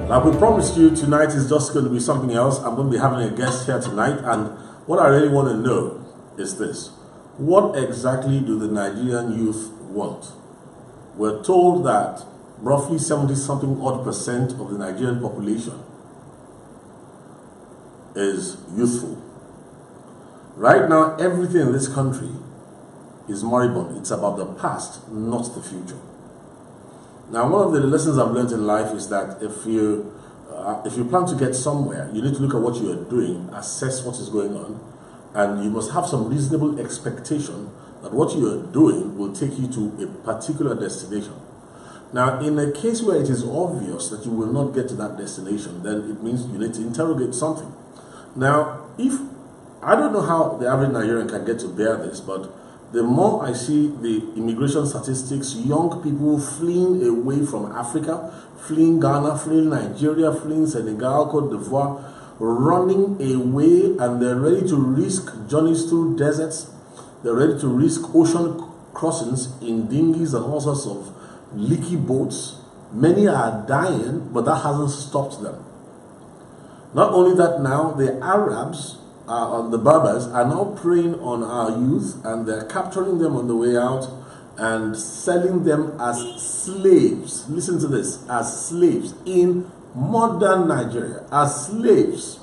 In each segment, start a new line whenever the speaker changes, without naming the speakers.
Like we promised you, tonight is just going to be something else. I'm going to be having a guest here tonight, and what I really want to know is this. What exactly do the Nigerian youth want? We're told that roughly 70-something odd percent of the Nigerian population is youthful. Right now, everything in this country is moribund. It's about the past, not the future. Now, one of the lessons I've learned in life is that if you plan to get somewhere, you need to look at what you are doing, assess what is going on, and you must have some reasonable expectation that what you are doing will take you to a particular destination. Now, in a case where it is obvious that you will not get to that destination, then it means you need to interrogate something. Now, I don't know how the average Nigerian can get to bear this, but the more I see the immigration statistics, young people fleeing away from Africa, fleeing Ghana, fleeing Nigeria, fleeing Senegal, Cote d'Ivoire, running away, and they're ready to risk journeys through deserts. They're ready to risk ocean crossings in dinghies and all sorts of leaky boats. Many are dying, but that hasn't stopped them. Not only that, now the Arabs, the Berbers, are now preying on our youth, and they're capturing them on the way out and selling them as slaves. Listen to this, as slaves in modern Nigeria, as slaves.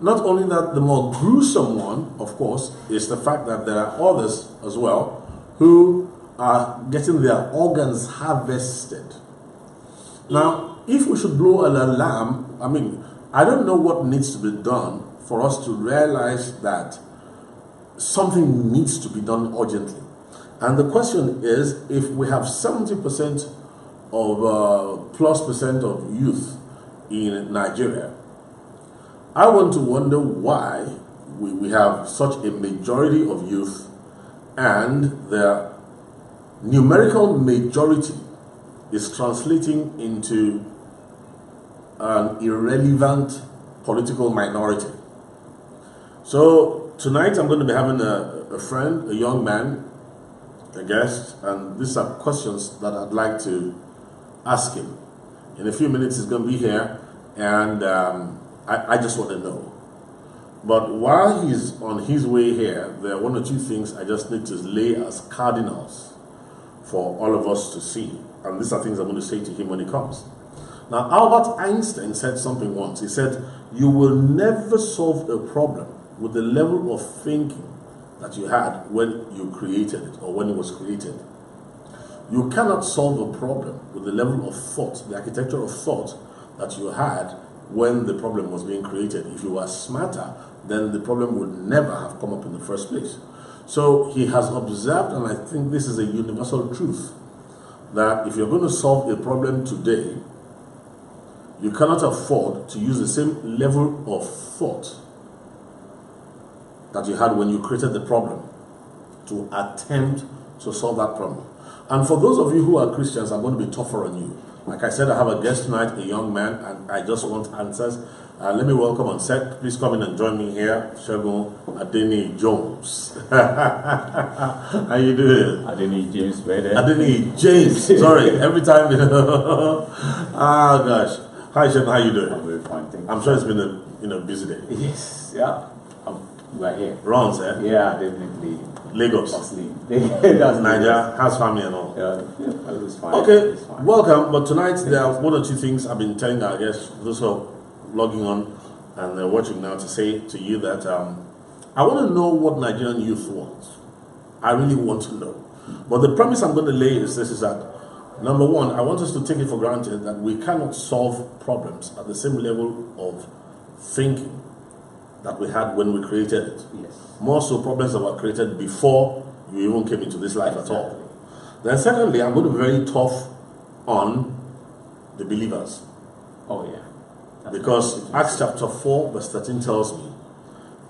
Not only that, the more gruesome one, of course, is the fact that there are others as well who are getting their organs harvested. Now, if we should blow an alarm, I don't know what needs to be done for us to realize that something needs to be done urgently. And the question is, if we have 70% of plus percent of youth in Nigeria, I want to wonder why we have such a majority of youth, and the numerical majority is translating into an irrelevant political minority. So tonight I'm going to be having a friend, a young man, a guest, and these are questions that I'd like to ask him. In a few minutes he's going to be here, and I just want to know. But while he's on his way here, there are one or two things I just need to lay as cardinals for all of us to see. And these are things I'm going to say to him when he comes. Now, Albert Einstein said something once. He said, you will never solve a problem with the level of thinking that you had when you created it, or when it was created. You cannot solve a problem with the level of thought, the architecture of thought that you had when the problem was being created. If you were smarter, then the problem would never have come up in the first place. So he has observed, and I think this is a universal truth, that if you're going to solve a problem today, you cannot afford to use the same level of thought that you had when you created the problem to attempt to solve that problem. And for those of you who are Christians, I'm going to be tougher on you. Like I said, I have a guest tonight, a young man, and I just want answers. Let me welcome on set. Please come in and join me here, Segun Adeni Jones. How you doing?
Adeni James, brother.
Adeni James. Sorry, every time. Ah, gosh. Hi, Segun. How you doing?
I'm very fine, thank you.
I'm sure it's been a busy day.
Yes, yeah. We're here.
Runs, eh?
Yeah, definitely.
Lagos.
That's
Nigeria, has family and all.
Yeah, it's fine.
Okay,
it's fine.
welcome. But tonight there are one or two things I've been telling our guests, those who are logging on and they're watching now, to say to you that I want to know what Nigerian youth wants. I really want to know. But the premise I'm going to lay is this, is that, number one, I want us to take it for granted that we cannot solve problems at the same level of thinking that we had when we created it.
Yes.
More so problems that were created before you even came into this life at all. Then secondly, I'm going to be very tough on the believers.
Oh, yeah.
Because Acts chapter 4 verse 13 tells me,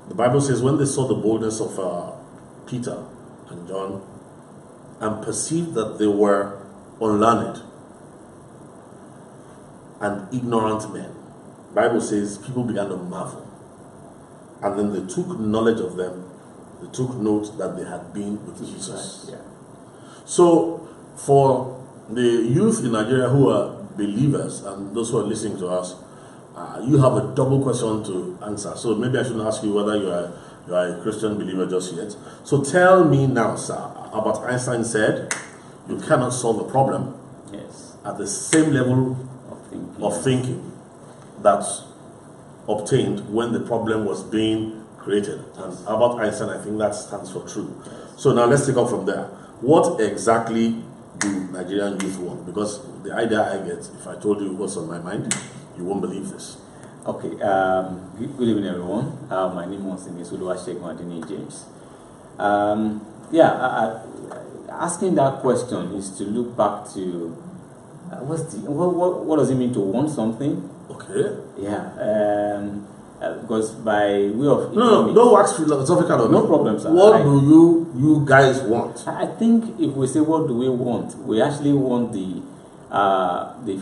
the Bible says, when they saw the boldness of Peter and John and perceived that they were unlearned and ignorant men, the Bible says people began to marvel. And then they took knowledge of them. They took note that they had been with Jesus.
Right. Yeah.
So for the youth in Nigeria who are believers and those who are listening to us, you have a double question to answer. So maybe I shouldn't ask you whether you are a Christian believer just yet. So tell me now, sir, about Einstein said you cannot solve a problem at the same level of thinking that's obtained when the problem was being created. And about Einstein, I think that stands for true. So now let's take off from there. What exactly do Nigerian youth want? Because the idea I get, if I told you what's on my mind, you won't believe this.
Okay, good evening everyone. My name is Oluwasegun Adeniyi James. Asking that question is to look back to what does it mean to want something?
Okay.
Yeah. Because by way of
no wax philosophical.
No problem, sir.
What do you guys want?
I think if we say what do we want, we actually want the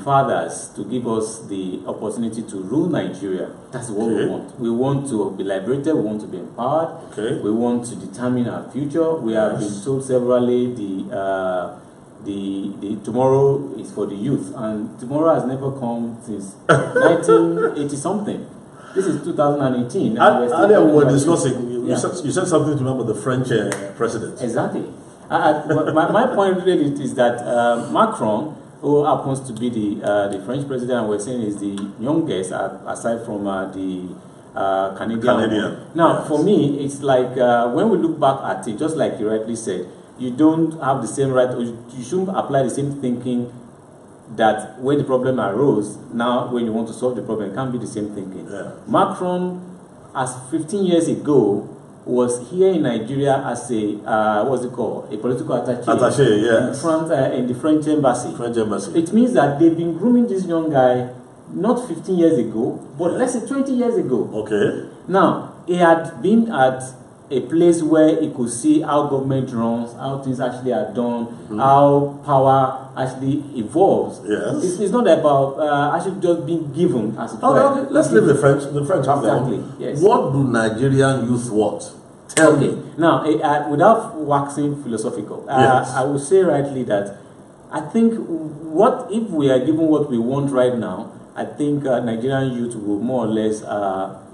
fathers to give us the opportunity to rule Nigeria. That's what we want. We want to be liberated. We want to be empowered.
Okay.
We want to determine our future. We have been told severally the tomorrow is for the youth, and tomorrow has never come since 1980 something. This is 2018.
Earlier we were discussing. You said something to me about the French president.
Exactly. My point really is that Macron, who happens to be the French president, and we're saying is the youngest aside from the Canadian. Now, for me, it's like when we look back at it, just like you rightly said, you don't have the same right, or you shouldn't apply the same thinking that when the problem arose, now when you want to solve the problem, it can't be the same thinking.
Yeah.
Macron, as 15 years ago, was here in Nigeria as a what's it called? A political attaché.
Attaché, yes.
In the French embassy.
French embassy.
It means that they've been grooming this young guy not 15 years ago, but let's say 20 years ago.
Okay.
Now, he had been at a place where he could see how government runs, how things actually are done, how power actually evolves.
Yes.
It's not about actually just being given as it were.
Okay. Let's leave the French. The French have their own.
Exactly. Yes.
What do Nigerian youth want? Tell me.
Now, without waxing philosophical, I would say rightly that I think what if we are given what we want right now, I think Nigerian youth will more or less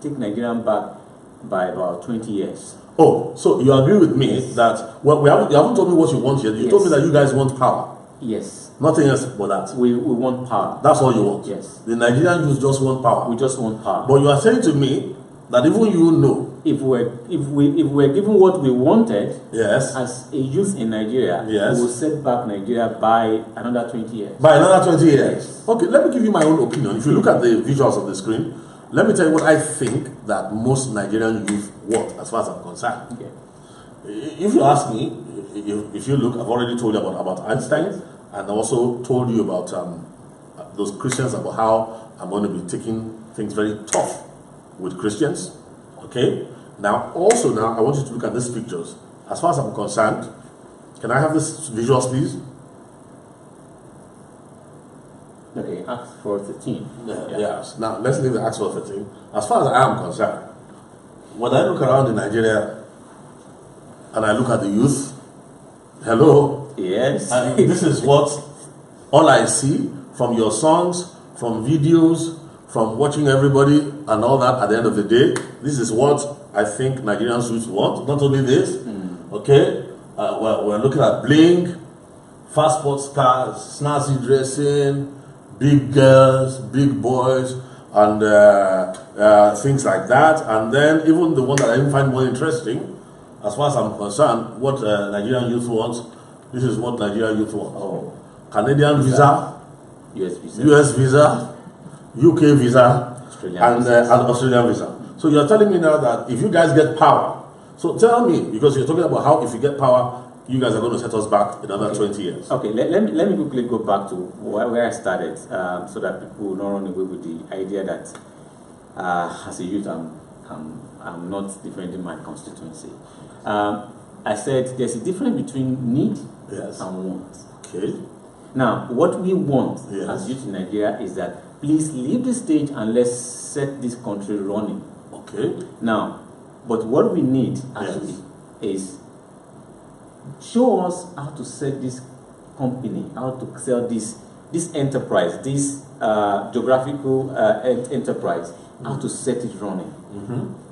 take Nigerian back by about 20 years.
Oh, so you agree with me that you haven't told me what you want yet. You told me that you guys want power.
Yes.
Nothing else but that.
We want power.
That's all you want.
Yes.
The Nigerian youth just want power.
We just want power.
But you are saying to me that even you know,
if we're given what we wanted,
yes,
as a youth in Nigeria,
yes,
we will set back Nigeria by another 20 years.
By another 20 years.
Yes.
Okay, let me give you my own opinion. If you look at the visuals of the screen, let me tell you what I think that most Nigerian youth want, as far as I'm concerned.
Okay.
If you ask me, if you look, I've already told you about Einstein, and also told you about those Christians, about how I'm going to be taking things very tough with Christians. Okay? Now, I want you to look at these pictures. As far as I'm concerned, can I have this visuals, please?
Okay, Acts 4:13.
Yes. Now, let's leave the Acts 4:13. As far as I am concerned, when I look around in Nigeria and I look at the youth, hello?
Yes.
This is what all I see from your songs, from videos, from watching everybody and all that at the end of the day. This is what I think Nigerians youth want. Not only this, okay? We're looking at bling, fast sports cars, snazzy dressing, big girls, big boys, and things like that. And then even the one that I even find more interesting, as far as I'm concerned, what Nigerian youth wants, this is what Nigerian youth wants.
Oh.
Canadian visa,
US visa,
UK visa,
Australian
and Australian visa. So you're telling me now that if you guys get power, so tell me, because you're talking about how if you get power, you guys are going to set us back another 20 years.
Okay, let me quickly go back to where I started, so that people will not run away with the idea that as a youth I'm not defending my constituency. I said there's a difference between need and want.
Okay.
Now, what we want as youth in Nigeria is that please leave the stage and let's set this country running.
Okay.
Now, but what we need actually is show us how to set this company, how to sell this this enterprise, this geographical enterprise, how to set it running.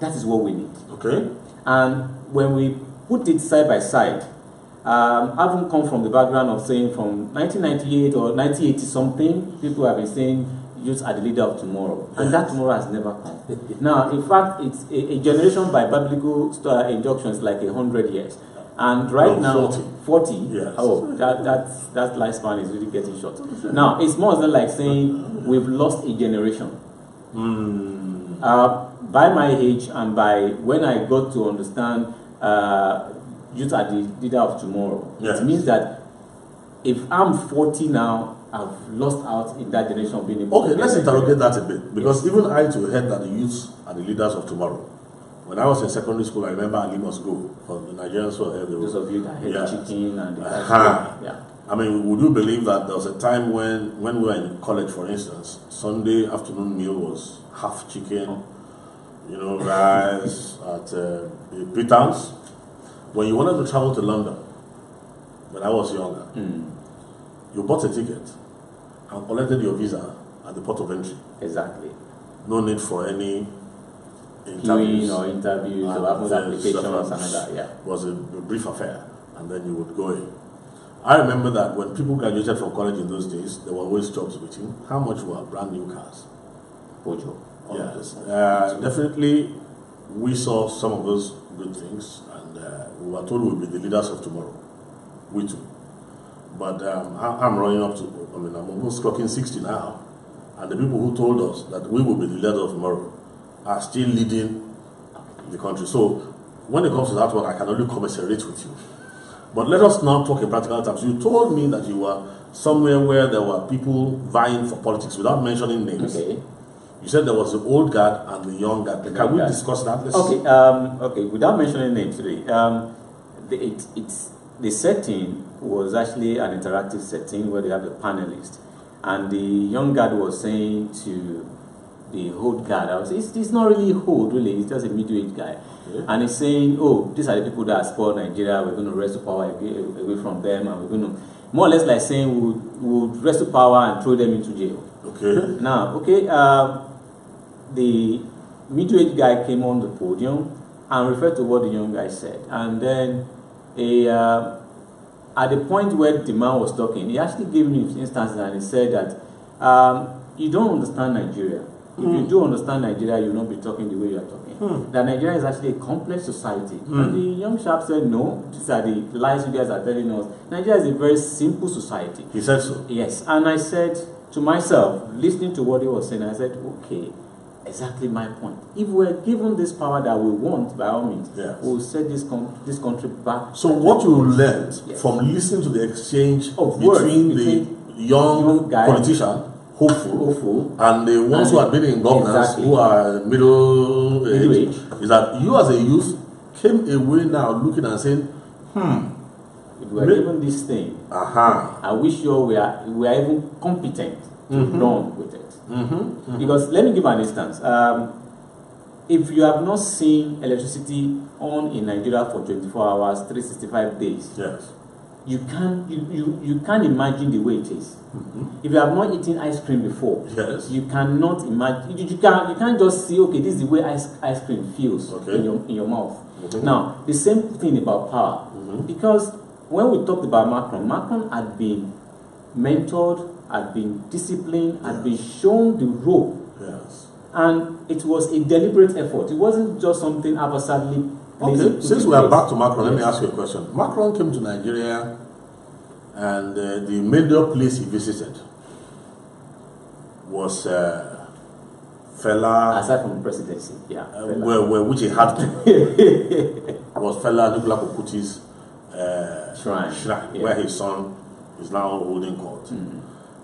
That is what we need.
Okay.
And when we put it side by side, I haven't come from the background of saying from 1998 or 1980 something, people have been saying youth are the leader of tomorrow. And that tomorrow has never come. Now, in fact, it's a generation by biblical injunctions like 100 years. And right now, 40.
Yes.
Oh, that lifespan is really getting short. Now, it's more than like saying we've lost a generation. By my age and by when I got to understand youth are the leader of tomorrow,
yes.
It means that if I'm 40 now, I've lost out in that generation of being able to.
Okay, let's interrogate that a bit. Because even I too heard that the youths are the leaders of tomorrow. When I was in secondary school, I remember Ali Must Go for the Nigerians who heard the
those of you that had the chicken and the
yeah. I mean, would you believe that there was a time when we were in college, for instance, Sunday afternoon meal was half chicken, you know, rice at Peters. When you wanted to travel to London, when I was younger, you bought a ticket and collected your visa at the port of entry.
Exactly.
No need for any
interviews or applications and all that. Yeah.
It was a brief affair, and then you would go in. I remember that when people graduated from college in those days, there were always jobs waiting. How much were brand new cars?
Bojo.
Yes. Definitely, we saw some of those good things, and we were told we'll be the leaders of tomorrow. We too. But I'm running up to, I'm almost clocking 60 now, and the people who told us that we will be the leaders of tomorrow are still leading the country. So when it comes to that one, I can only commiserate with you. But let us now talk in practical terms. You told me that you were somewhere where there were people vying for politics without mentioning names. Okay. You said there was the old guard and the young guard. Can we discuss that?
Okay, without mentioning names today, the setting was actually an interactive setting where they have the panelists. And the young guard was saying to the old guard, I was saying, it's not really old, really, it's just a middle-aged guy. Okay. And he's saying, oh, these are the people that spoil Nigeria, we're going to wrestle power away from them, and we're going to, more or less like saying we'll wrestle power and throw them into jail.
Okay.
Now, the middle-aged guy came on the podium and referred to what the young guy said. And then at the point where the man was talking, he actually gave me instances and he said that you don't understand Nigeria. If you do understand Nigeria, you'll not be talking the way you are talking. That Nigeria is actually a complex society. And the young chap said, no, these are the lies you guys are telling us. Nigeria is a very simple society.
He said so?
Yes. And I said to myself, listening to what he was saying, I said, okay, exactly my point. If we're given this power that we want, by all means, we'll set this country back.
So what you learned from listening to the exchange between the young politician, hopeful, and the ones who have been in governance, who are middle age, is that you as a youth came away now looking and saying,
if we are given this thing, I wish we are even competent to run with it. Because let me give an instance. If you have not seen electricity on in Nigeria for 24 hours, 365 days, you can't imagine the way it is. If you have not eaten ice cream before, you cannot imagine. You can't just see, okay, this is the way ice cream feels in your mouth. Now, the same thing about power. Because when we talked about Macron had been mentored, had been disciplined, had been shown the rope. And it was a deliberate effort. It wasn't just something haphazardly.
Okay, since we are back to Macron, let me ask you a question. Macron came to Nigeria, and the major place he visited was Fela.
Aside from the presidency,
which he had to, was Fela Nicolas Kokuti's shrine, where his son is now holding court.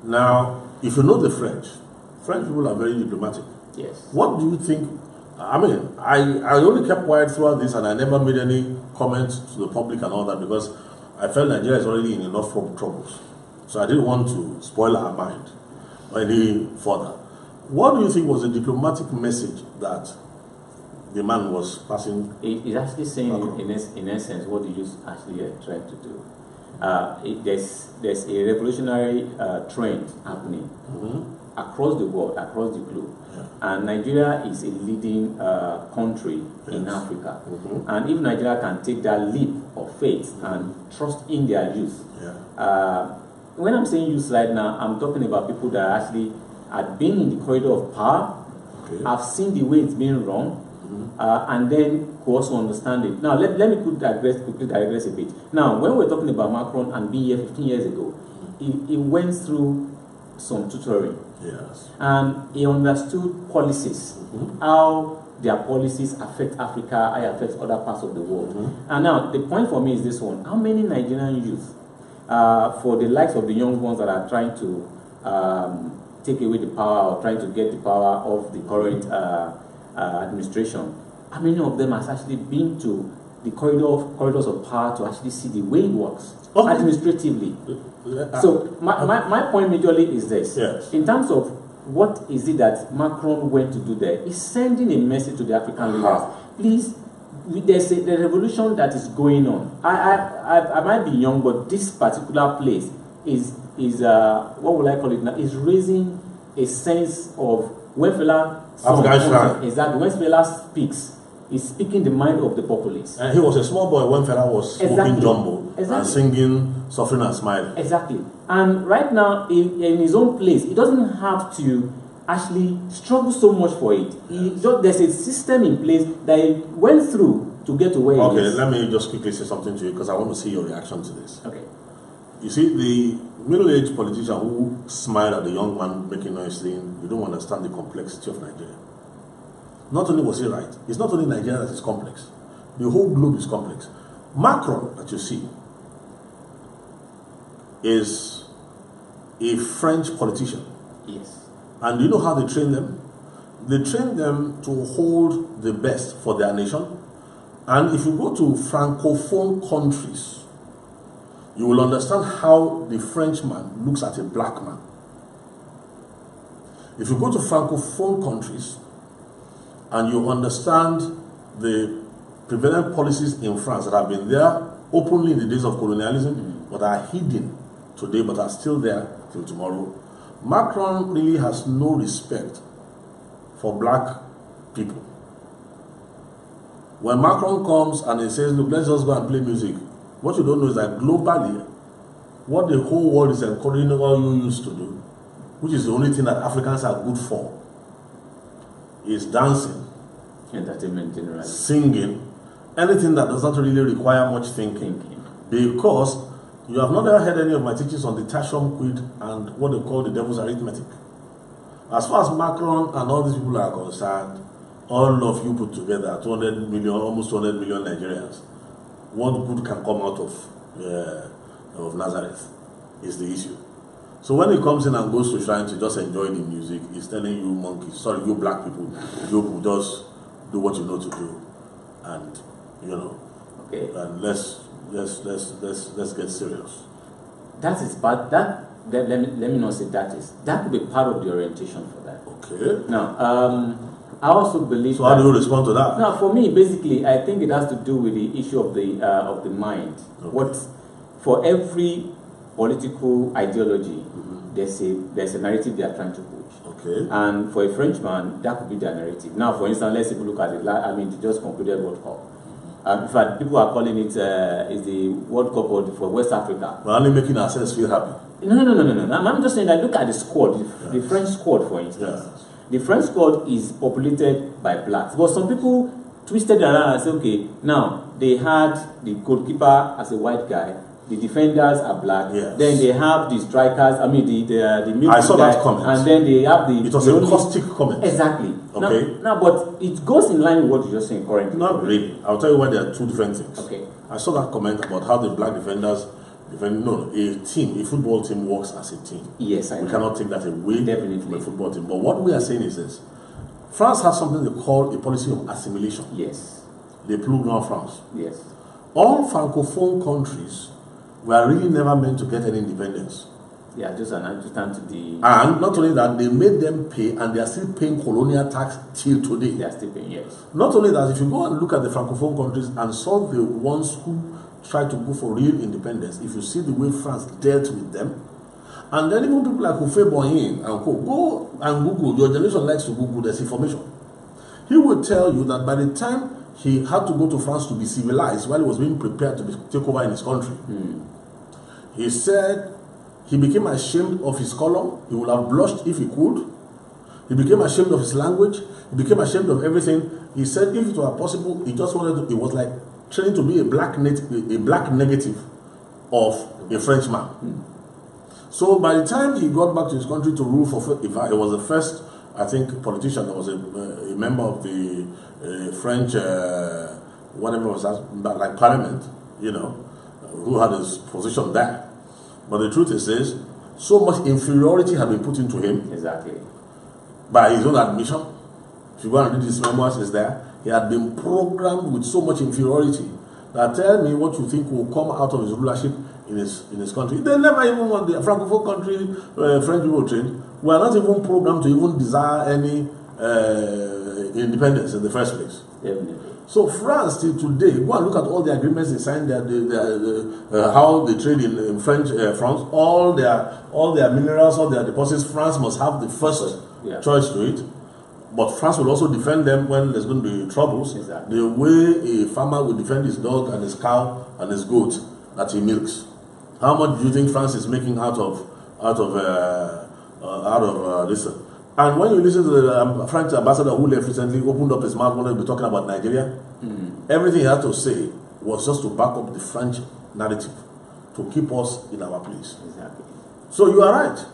Now, if you know the French people are very diplomatic.
Yes.
What do you think? I mean, I only kept quiet throughout this, and I never made any comments to the public and all that because I felt Nigeria is already in enough troubles. So I didn't want to spoil her mind any further. What do you think was the diplomatic message that the man was passing?
He's actually saying, in essence, what he just actually tried to do. there's a revolutionary trend happening across the world, across the globe.
Yeah.
And Nigeria is a leading country in Africa. And if Nigeria can take that leap of faith and trust in their youth, when I'm saying youth right now, I'm talking about people that actually had been in the corridor of power, have seen the way it's being run, and then who also understand it. Now, let me quickly digress a bit. Now, when we're talking about Macron and being here 15 years ago, he went through some tutoring.
Yes.
And he understood policies, how their policies affect Africa, how it affects other parts of the world. And now, the point for me is this one. How many Nigerian youth, for the likes of the young ones that are trying to take away the power or trying to get the power of the current administration, how many of them has actually been to the corridors of power to actually see the way it works administratively? So my point majorly is this.
Yes.
In terms of what is it that Macron went to do there, he's sending a message to the African leaders. Please, there's a revolution that is going on. I might be young, but this particular place is what would I call it now? Is raising a sense of when Fela speaks, he's speaking the mind of the populace.
And he was a small boy when Fela was smoking jumbo and singing, suffering and smiling.
Exactly. And right now, in his own place, he doesn't have to actually struggle so much for it. There's a system in place that he went through to get to where he is.
Okay, let me just quickly say something to you because I want to see your reaction to this.
Okay.
You see, the middle-aged politician who smiled at the young man making noise saying, you don't understand the complexity of Nigeria. Not only was he right, it's not only Nigeria that is complex. The whole globe is complex. Macron, that you see, is a French politician.
Yes.
And do you know how they train them? They train them to hold the best for their nation. And if you go to Francophone countries, you will understand how the Frenchman looks at a black man. If you go to Francophone countries and you understand the prevalent policies in France that have been there openly in the days of colonialism, but are hidden today, but are still there till tomorrow, Macron really has no respect for black people. When Macron comes and he says, look, let's just go and play music, what you don't know is that globally, what the whole world is encouraging all you used to do, which is the only thing that Africans are good for, is dancing,
entertainment generally,
singing, anything that does not really require much thinking. Because you have not ever heard any of my teachings on the Tashom Quid and what they call the devil's arithmetic. As far as Macron and all these people are concerned, all of you put together, 200 million, almost 200 million Nigerians, what good can come out of Nazareth is the issue. So when he comes in and goes to shrine to just enjoy the music, he's telling you monkeys, sorry, you black people, you just do what you know to do, and
okay,
and let's get serious.
That is part let me not say that could be part of the orientation for that.
Okay.
Now, I also believe.
So how do you respond to that?
Now, for me, basically, I think it has to do with the issue of the mind. Okay. What for every political ideology, there's a narrative they are trying to push.
Okay.
And for a Frenchman, that could be their narrative. Now, for instance, let's even look at it. They just concluded World Cup. In fact, people are calling it is the World Cup for West Africa.
We're only making ourselves feel happy.
No. I'm just saying that look at the squad, the French squad, for instance.
Yes.
The French squad is populated by blacks. But some people twisted around and said, okay, now they had the goalkeeper as a white guy, the defenders are black,
yes.
Then they have the strikers, the midfield
I saw
guy,
that comment.
and then they have the...
It was a caustic comment.
Exactly.
Okay.
Now, but it goes in line with what you're just saying currently.
Not really. I'll tell you why there are two different things.
Okay.
I saw that comment about how the black defenders defend. No, a football team works as a team.
Yes, I know.
We cannot take that away
Definitely.
from a football team. But what we are saying is this. France has something they call a policy of assimilation.
Yes.
Le plus grand France.
Yes.
All Francophone countries were really never meant to get any independence.
Yeah, just an understand to the...
And not only that, they made them pay, and they are still paying colonial tax till today.
They are still paying, yes.
Not only that, if you go and look at the Francophone countries and saw the ones who tried to go for real independence, if you see the way France dealt with them, and then even people like Houphouët Boigny and go and Google, your generation likes to Google this information. He would tell you that by the time he had to go to France to be civilized, while he was being prepared to take over in his country, he said he became ashamed of his color. He would have blushed if he could. He became ashamed of his language. He became ashamed of everything. He said if it were possible, he just wanted to, it was like trying to be a black negative of a Frenchman. So by the time he got back to his country to rule for, he was the first, I think, politician that was a member of the French, whatever was that, like parliament, you know, who had his position there. But the truth is so much inferiority had been put into him.
Exactly.
By his own admission. If you go and read his memoirs, it's there. He had been programmed with so much inferiority that tell me what you think will come out of his rulership in his country. They never even want the Francophone country, French people trained, were not even programmed to even desire any independence in the first place.
Definitely.
So France till today, go and look at all the agreements they signed, how they trade in French France, all their minerals, all their deposits. France must have the first choice to it. But France will also defend them when there's going to be troubles.
Exactly.
The way a farmer will defend his dog and his cow and his goat that he milks. How much do you think France is making out of this? And when you listen to the French ambassador who left recently, opened up his mouth when he was talking about Nigeria, everything he had to say was just to back up the French narrative, to keep us in our place.
Exactly.
So you are right.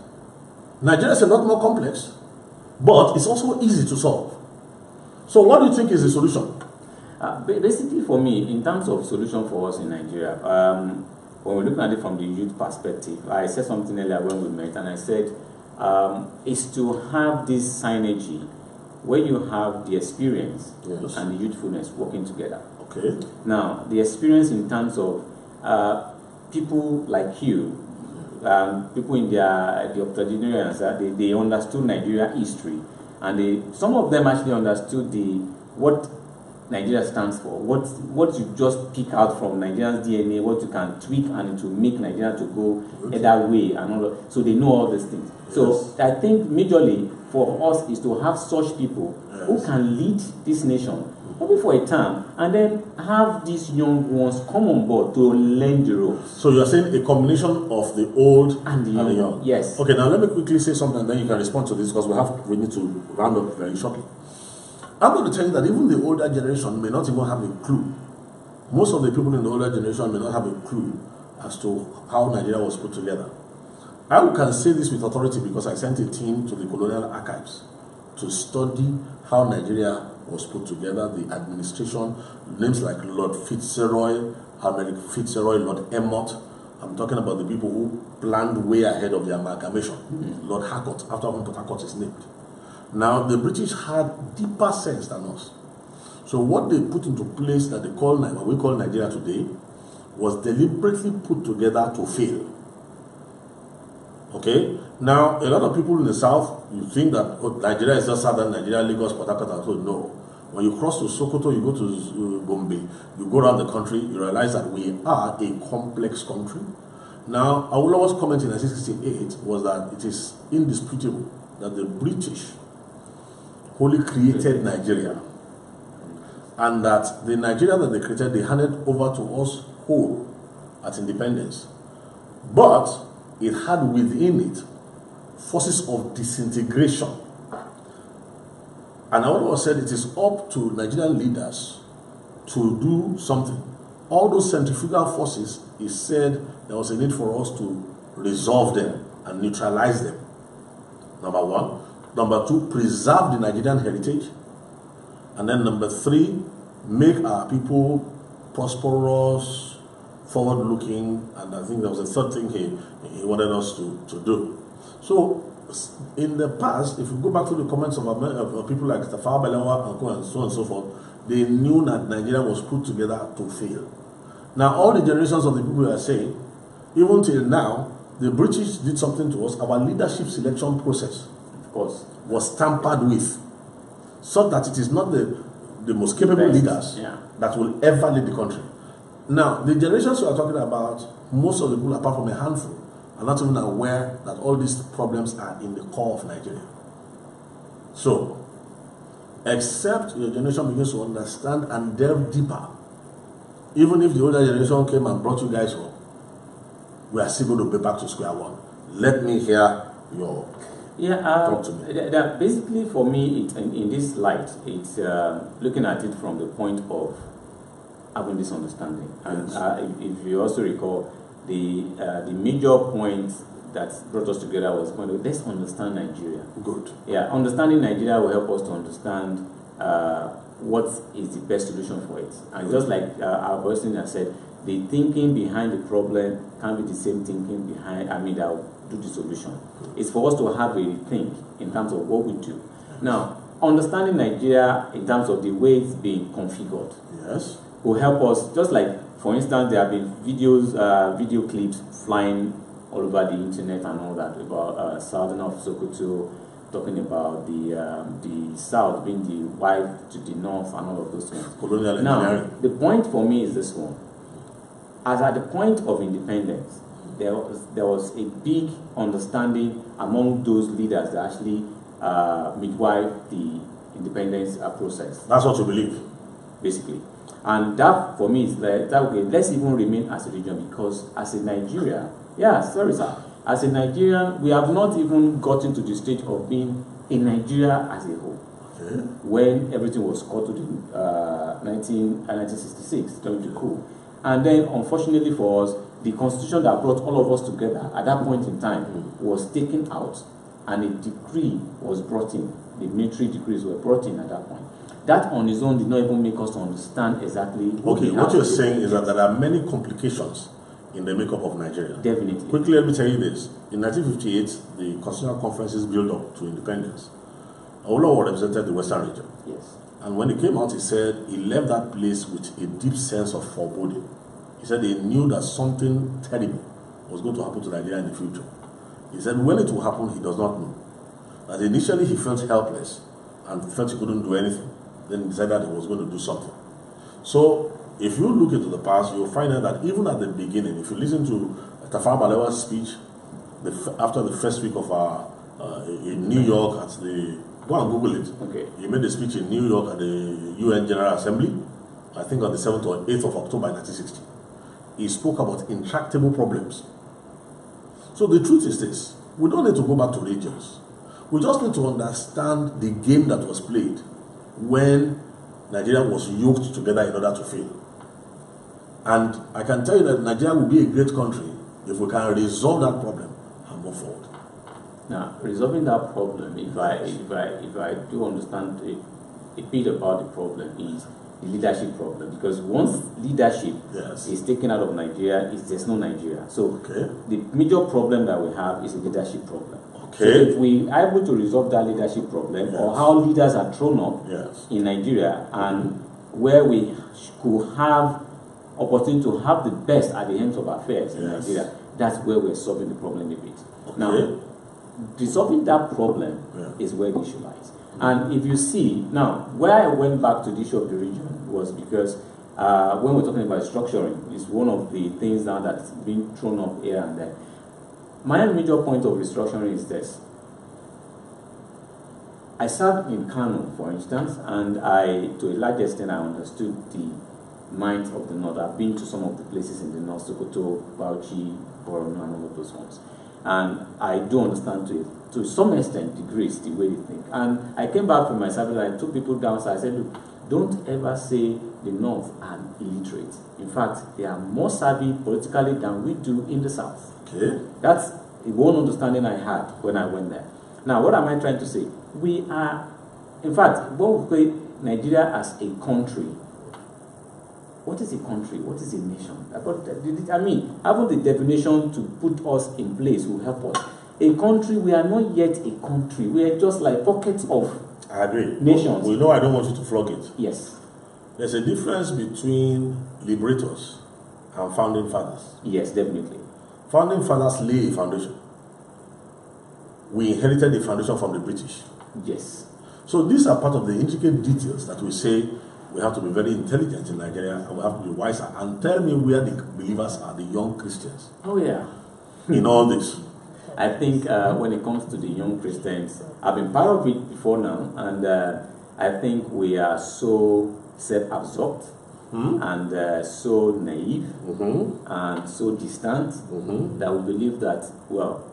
Nigeria is a lot more complex, but it's also easy to solve. So what do you think is the solution?
Basically, for me, in terms of solution for us in Nigeria, when we're looking at it from the youth perspective, I said something earlier when we met, and I said, is to have this synergy where you have the experience and the youthfulness working together.
Okay.
Now, the experience in terms of people like you, people in the octogenarians, they understood Nigeria history, and some of them actually understood what Nigeria stands for, what you just pick out from Nigeria's DNA, what you can tweak and to make Nigeria to go either way and all that. So they know all these things. So I think majorly for us is to have such people who can lead this nation, maybe for a term, and then have these young ones come on board to learn the ropes.
So you're saying a combination of the old and the young.
Yes.
Okay, now let me quickly say something, and then you can respond to this because we need to round up very shortly. I'm going to tell you that even the older generation may not even have a clue. Most of the people in the older generation may not have a clue as to how Nigeria was put together. I can say this with authority because I sent a team to the Colonial Archives to study how Nigeria was put together, the administration, names like Lord Fitzroy, Lord Emmott. I'm talking about the people who planned way ahead of the amalgamation. Lord Harcourt, after whom Port Harcourt is named. Now, the British had deeper sense than us. So what they put into place that we call Nigeria today was deliberately put together to fail. Okay? Now, a lot of people in the south, you think that Nigeria is just southern Nigeria, Lagos, Port Harcourt, and so no. When you cross to Sokoto, you go to Gombe, you go around the country, you realize that we are a complex country. Now, Awólọ́wọ́'s comment in 1968 was that it is indisputable that the British wholly created Nigeria, and that the Nigeria that they created, they handed over to us whole at independence. But it had within it forces of disintegration. And Awólọ́wọ̀ said it is up to Nigerian leaders to do something. All those centrifugal forces, he said there was a need for us to resolve them and neutralize them. Number one. Number two, preserve the Nigerian heritage. And then number three, make our people prosperous, forward-looking, and I think there was a third thing he wanted us to do. So, in the past, if you go back to the comments of people like Tafawa Balewa and so on and so forth, they knew that Nigeria was put together to fail. Now, all the generations of the people are saying, even till now, the British did something to us. Our leadership selection process, of course, was tampered with, so that it is not the most capable leaders that will ever lead the country. Now, the generations we are talking about, most of the people, apart from a handful, are not even aware that all these problems are in the core of Nigeria. So, except your generation begins to understand and delve deeper, even if the older generation came and brought you guys up, we are still going to be back to square one. Let me hear your talk to me.
Basically, for me, in this light, it's looking at it from the point of having this understanding. And
Yes.
If you also recall, the major point that brought us together was point of, let's understand Nigeria.
Good.
Yeah, understanding Nigeria will help us to understand what is the best solution for it. And just like our person has said, the thinking behind the problem can't be the same thinking behind, that will do the solution. It's for us to have a think in terms of what we do. Now, understanding Nigeria in terms of the way it's being configured
Yes.
will help us, just like, for instance, there have been video clips flying all over the internet and all that about Southern of Sokoto, talking about the South being the wife to the North and all of those things.
Colonial
Now,
engineering.
the point for me is this one. As at the point of independence, there was a big understanding among those leaders that actually midwife the independence process,
That's what you believe.
basically. And that, for me, is like, that okay, let's even remain as a region, because as a Nigeria, as a Nigerian, we have not even gotten to the stage of being in Nigeria as a whole.
Okay.
When everything was scuttled in 1966 during the coup. And then, unfortunately for us, the constitution that brought all of us together at that point in time was taken out, and a decree was brought in. The military decrees were brought in at that point. That on its own did not even make us to understand exactly.
Okay, what you're saying is that there are many complications in the makeup of Nigeria.
Definitely.
Quickly, let me tell you this. In 1958, the Constitutional Conferences built up to independence. Awolowo represented the Western region.
Yes.
And when he came out, he said he left that place with a deep sense of foreboding. He said he knew that something terrible was going to happen to Nigeria in the future. He said when it will happen, he does not know. That initially he felt helpless and felt he couldn't do anything. Then he decided he was going to do something. So, if you look into the past, you'll find out that even at the beginning, if you listen to Tafawa Balewa's speech after the first week of in New York at the, go and Google it.
Okay.
He made a speech in New York at the UN General Assembly, I think on the 7th or 8th of October 1960. He spoke about intractable problems. So the truth is this, we don't need to go back to regions. We just need to understand the game that was played when Nigeria was yoked together in order to fail. And I can tell you that Nigeria will be a great country if we can resolve that problem and move forward.
Now, resolving that problem, if I do understand a bit about the problem, is the leadership problem. Because once leadership is taken out of Nigeria, there's no Nigeria. So the major problem that we have is a leadership problem. So if we are able to resolve that leadership problem, or how leaders are thrown up in Nigeria, and where we could have opportunity to have the best at the end of affairs in Nigeria, that's where we're solving the problem a bit. Now, resolving that problem is where the issue lies. And if you see, now, where I went back to the issue of the region was because when we're talking about structuring, it's one of the things now that's being thrown up here and there. My major point of restructuring is this. I served in Kano, for instance, and to a large extent, I understood the minds of the North. I've been to some of the places in the North, Sokoto, Bauchi, Borno, and all of those ones. And I do understand to some extent, degrees, the way they think. And I came back from my service, and I took people downside. I said, look, don't ever say the North are illiterate. In fact, they are more savvy politically than we do in the South. That's one understanding I had when I went there. Now, what am I trying to say? We are, in fact, when we say Nigeria as a country, what is a country? What is a nation? I mean, having the definition to put us in place will help us. A country, we are not yet a country. We are just like pockets of
I agree.
Nations.
We know I don't want you to flog it.
Yes.
There's a difference between liberators and founding fathers.
Yes, definitely.
Founding fathers lay a foundation. We inherited the foundation from the British.
Yes.
So these are part of the intricate details that we say we have to be very intelligent in Nigeria, and we have to be wiser. And tell me where the believers are, the young Christians.
Oh yeah.
In all this.
I think when it comes to the young Christians, I've been part of it before now, and I think we are so self-absorbed and so naive and so distant that we believe that, well,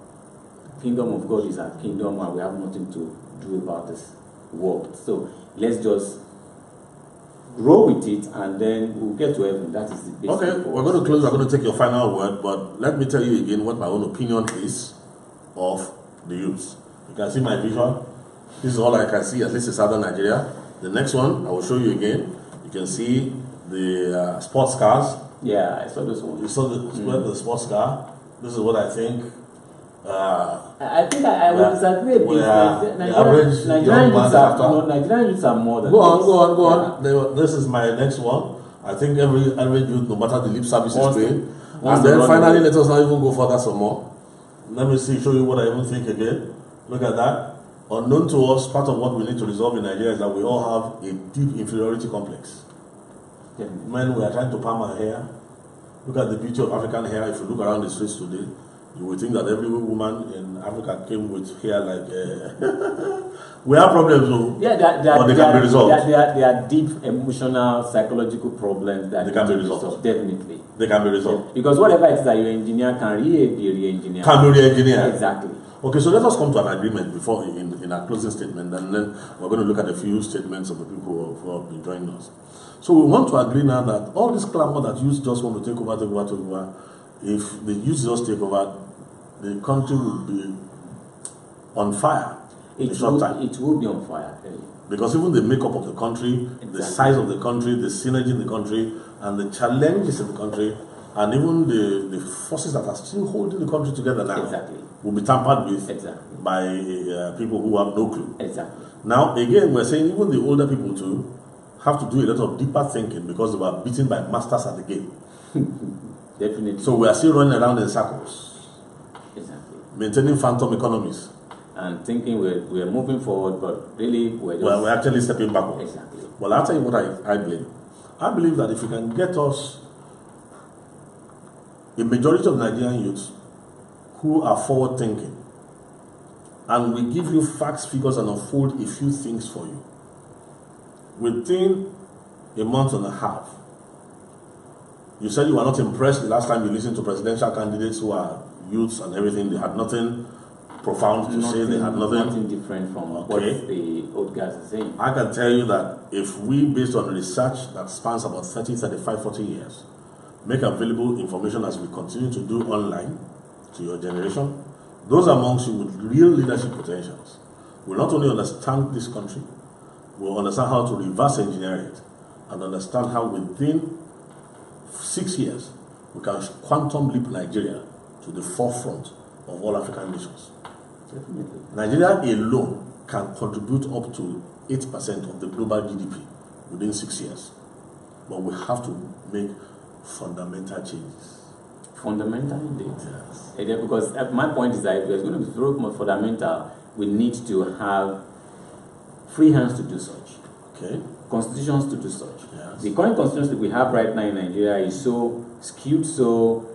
kingdom of God is our kingdom and we have nothing to do about this world. So let's just grow with it and then we'll get to heaven. That is the basic.
Okay, we're going to close. We're going to take your final word, but let me tell you again what my own opinion is of the youth. You can see my visual. This is all I can see, at least in southern Nigeria. The next one, I will show you again. You can see the sports cars.
Yeah, I saw this one.
You saw the sports car. This is what I think.
I think I will disagree with Nigerian youths are more than
Go on. This is my next one. I think every average youth, no matter the lip service is paying. And then finally, let us not even go further some more. Let me show you what I even think again. Look at that. Unknown to us, part of what we need to resolve in Nigeria is that we all have a deep inferiority complex.
Yeah.
Men, we are trying to palm our hair. Look at the beauty of African hair. If you look around the streets today, you would think that every woman in Africa came with hair like... we have problems, though.
Yeah,
but they can be resolved.
There are deep emotional, psychological problems that
they can be resolved.
Definitely.
They can be resolved.
Because whatever it is that you engineer can really be re-engineered.
Can be re-engineered.
Exactly.
Okay, so let us come to an agreement before in our closing statement, and then we're going to look at a few statements of the people who have been joining us. So we want to agree now that all this clamor that youth just want to take over, if the youth just take over, the country will be on fire.
It will be on fire.
Because even the makeup of the country, the size of the country, the synergy in the country, and the challenges in the country, and even the forces that are still holding the country together now will be tampered with by people who have no clue. Now, again, we're saying even the older people too have to do a lot of deeper thinking because they were beaten by masters at the game.
Definitely.
So we are still running around in circles. Maintaining phantom economies.
And thinking we're moving forward, but really
we're actually stepping backwards. Well, I'll tell you what I believe. I believe that if you can get us a majority of Nigerian youths who are forward thinking, and we give you facts, figures, and unfold a few things for you, within a month and a half, you said you were not impressed the last time you listened to presidential candidates who are youths and everything. They had nothing profound to say. They had nothing
different from what the old guys are saying.
I can tell you that if we, based on research that spans about 30, 35, 40 years, make available information as we continue to do online to your generation, those amongst you with real leadership potentials will not only understand this country, will understand how to reverse engineer it, and understand how within 6 years we can quantum leap Nigeria to the forefront of all African nations.
Definitely.
Nigeria alone can contribute up to 8% of the global GDP within 6 years. But we have to make fundamental changes.
Fundamental indeed.
Yes.
Yeah, because my point is that if there's going to be very much fundamental, we need to have free hands to do such.
Okay.
Constitutions to do such.
Yes.
The current constitution that we have right now in Nigeria is so skewed, so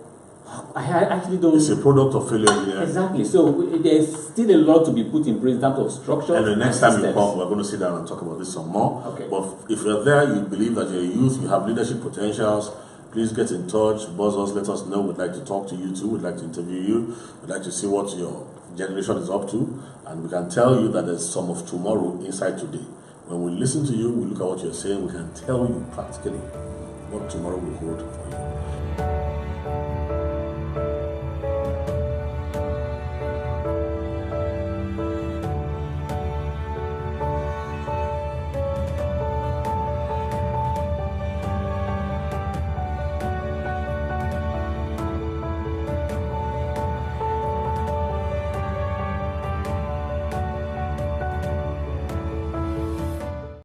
I actually don't...
It's a product of failure engineering.
Exactly. So there's still a lot to be put in place in terms of structure.
And the next time you come, we're going to sit down and talk about this some more.
Okay.
But if you're there, you believe that you're a youth, you have leadership potentials, please get in touch, buzz us, let us know. We'd like to talk to you too. We'd like to interview you. We'd like to see what your generation is up to. And we can tell you that there's some of tomorrow inside today. When we listen to you, we look at what you're saying, we can tell you practically what tomorrow will hold for you.